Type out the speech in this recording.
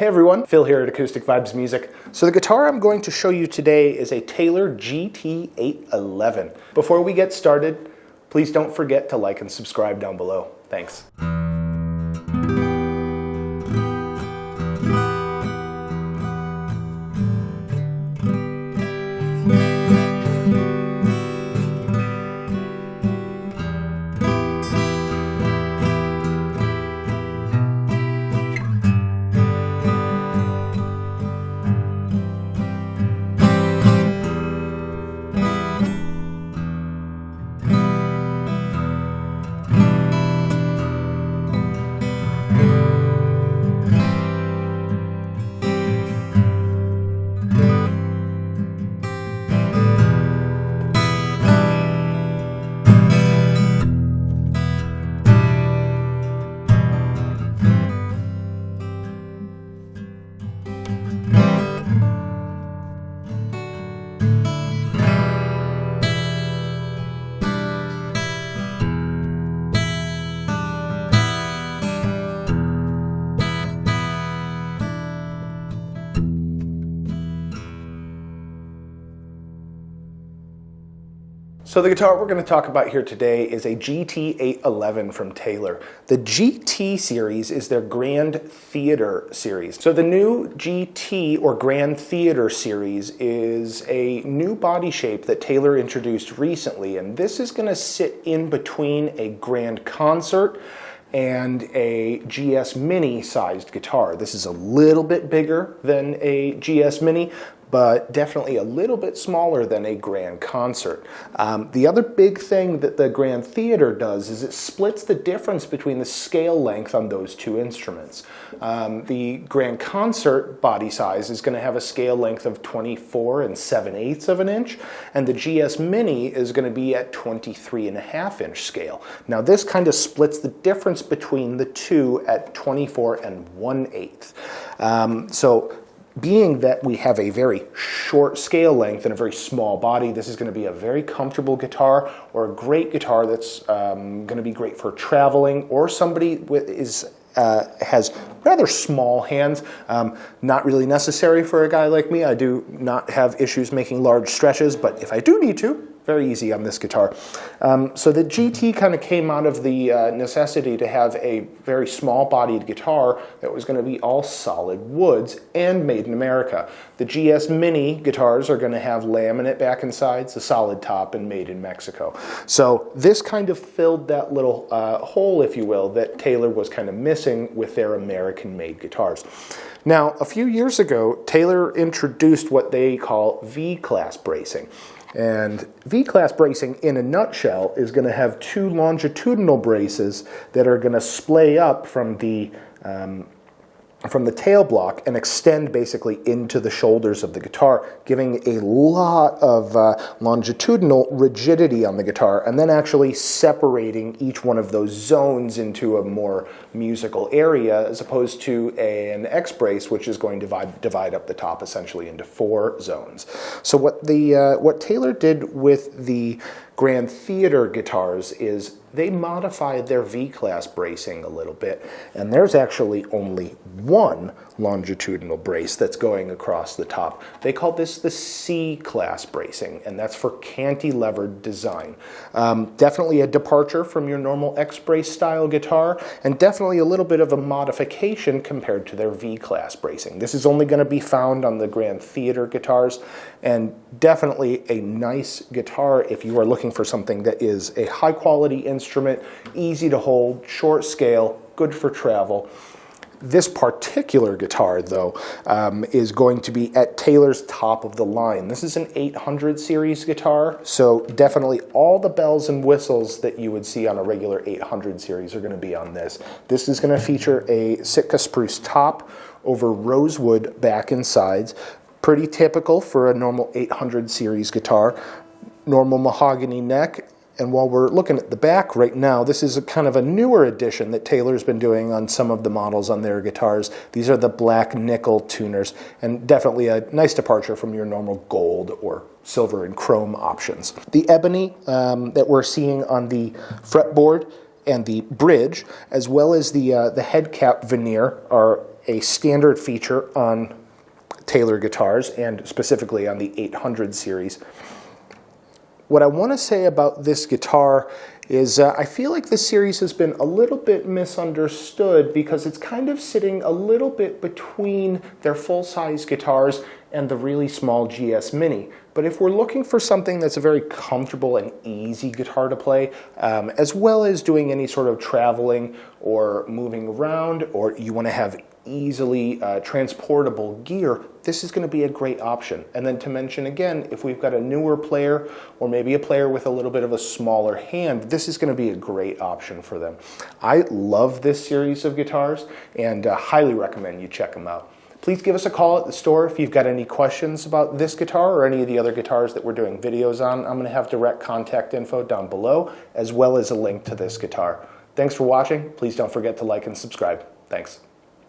Hey everyone, Phil here at Acoustic Vibes Music. So the guitar I'm going to show you today is a Taylor GT811. Before we get started, please don't forget to like and subscribe down below. Thanks. So the guitar we're going to talk about here today is a GT811 from Taylor. The GT series is their Grand Theater series. So the new GT or Grand Theater series is a new body shape that Taylor introduced recently, and this is going to sit in between a Grand Concert and a GS Mini sized guitar. This is a little bit bigger than a GS Mini, but definitely a little bit smaller than a Grand Concert. The other big thing that the Grand Theater does is it splits the difference between the scale length on those two instruments. The Grand Concert body size is going to have a scale length of 24 7/8 of an inch, and the GS Mini is going to be at 23.5 inch scale. Now this kind of splits the difference between the two at 24 1/8. So being that we have a very short scale length and a very small body, this is going to be a very comfortable guitar, or a great guitar that's going to be great for traveling, or somebody has rather small hands. Not really necessary for a guy like me. I do not have issues making large stretches, but if I do need to, very easy on this guitar. So the GT kind of came out of the necessity to have a very small bodied guitar that was going to be all solid woods and made in America. The GS Mini guitars are going to have laminate back and sides, a solid top, and made in Mexico. So this kind of filled that little hole, if you will, that Taylor was kind of missing with their American-made guitars. Now, a few years ago, Taylor introduced what they call V-class bracing. And V-class bracing, in a nutshell, is going to have two longitudinal braces that are going to splay up from the tail block and extend basically into the shoulders of the guitar, giving a lot of longitudinal rigidity on the guitar, and then actually separating each one of those zones into a more musical area, as opposed to an X brace, which is going to divide up the top essentially into 4 zones. So what Taylor did with the Grand Theater guitars is they modified their V-class bracing a little bit, and there's actually only one longitudinal brace that's going across the top. They call this the C-class bracing, and that's for cantilevered design. Definitely a departure from your normal X-brace style guitar, and definitely a little bit of a modification compared to their V-class bracing. This is only going to be found on the Grand Theater guitars, and definitely a nice guitar if you are looking for something that is a high-quality instrument, easy to hold, short scale, good for travel. This particular guitar, though, is going to be at Taylor's top of the line. This is an 800 series guitar, so definitely all the bells and whistles that you would see on a regular 800 series are going to be on this. This is going to feature a Sitka spruce top over rosewood back and sides. Pretty typical for a normal 800 series guitar. Normal mahogany neck. And while we're looking at the back right now, this is a kind of a newer addition that Taylor's been doing on some of the models on their guitars. These are the black nickel tuners, and definitely a nice departure from your normal gold or silver and chrome options. The ebony that we're seeing on the fretboard and the bridge, as well as the head cap veneer, are a standard feature on Taylor guitars, and specifically on the 800 series. What I want to say about this guitar is I feel like this series has been a little bit misunderstood because it's kind of sitting a little bit between their full-size guitars and the really small GS Mini. But if we're looking for something that's a very comfortable and easy guitar to play, as well as doing any sort of traveling or moving around, or you want to have easily transportable gear, this is going to be a great option. And then to mention again, if we've got a newer player or maybe a player with a little bit of a smaller hand, this is going to be a great option for them. I love this series of guitars and highly recommend you check them out. Please give us a call at the store if you've got any questions about this guitar or any of the other guitars that we're doing videos on. I'm going to have direct contact info down below, as well as a link to this guitar. Thanks for watching. Please don't forget to like and subscribe. Thanks.